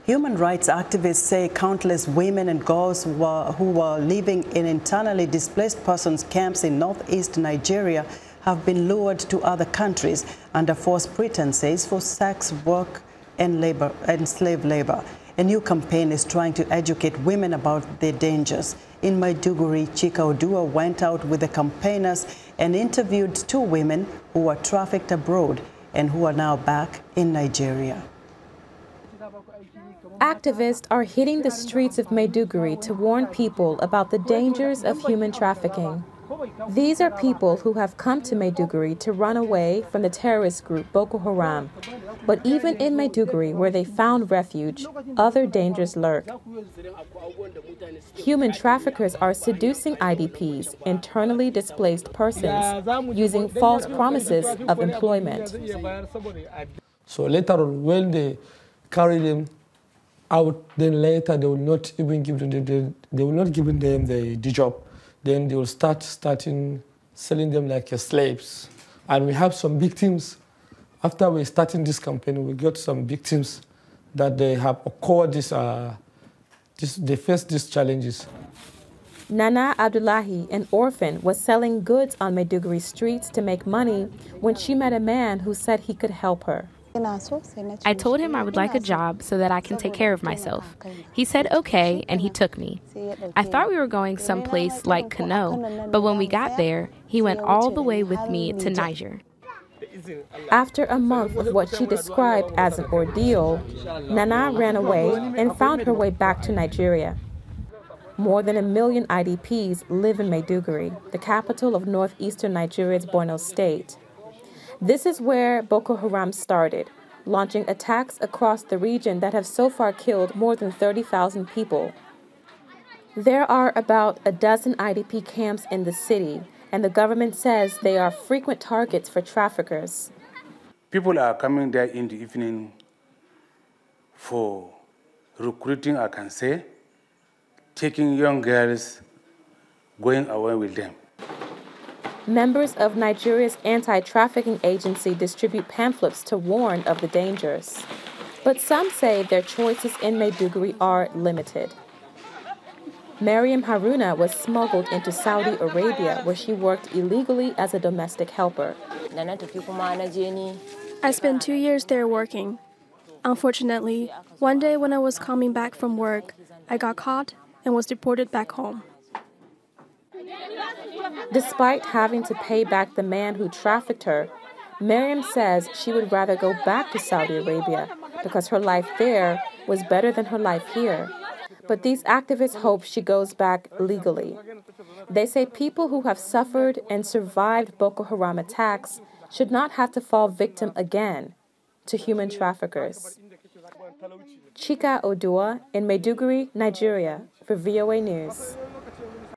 Human rights activists say countless women and girls who were living in internally displaced persons camps in northeast Nigeria have been lured to other countries under false pretenses for sex work and slave labor. A new campaign is trying to educate women about their dangers. In Maiduguri, Chika Oduah went out with the campaigners and interviewed 2 women who were trafficked abroad and who are now back in Nigeria. Activists are hitting the streets of Maiduguri to warn people about the dangers of human trafficking. These are people who have come to Maiduguri to run away from the terrorist group Boko Haram. But even in Maiduguri, where they found refuge, other dangers lurk. Human traffickers are seducing IDPs, internally displaced persons, using false promises of employment. So later on, when they carry them out, then later they will not even give them the job. Then they will start selling them like slaves. And we have some victims. After we starting this campaign, we got some victims that they have occurred they face these challenges. Nana Abdullahi, an orphan, was selling goods on Maiduguri streets to make money when she met a man who said he could help her. I told him I would like a job so that I can take care of myself. He said okay, and he took me. I thought we were going someplace like Kano, but when we got there, he went all the way with me to Niger. After a month of what she described as an ordeal, Nana ran away and found her way back to Nigeria. More than 1 million IDPs live in Maiduguri, the capital of northeastern Nigeria's Borno State. This is where Boko Haram started, launching attacks across the region that have so far killed more than 30,000 people. There are about a dozen IDP camps in the city, and the government says they are frequent targets for traffickers. People are coming there in the evening for recruiting, I can say, taking young girls, going away with them. Members of Nigeria's anti-trafficking agency distribute pamphlets to warn of the dangers. But some say their choices in Maiduguri are limited. Mariam Haruna was smuggled into Saudi Arabia, where she worked illegally as a domestic helper. I spent 2 years there working. Unfortunately, one day when I was coming back from work, I got caught and was deported back home. Despite having to pay back the man who trafficked her, Mariam says she would rather go back to Saudi Arabia because her life there was better than her life here. But these activists hope she goes back legally. They say people who have suffered and survived Boko Haram attacks should not have to fall victim again to human traffickers. Chika Oduah in Maiduguri, Nigeria, for VOA News.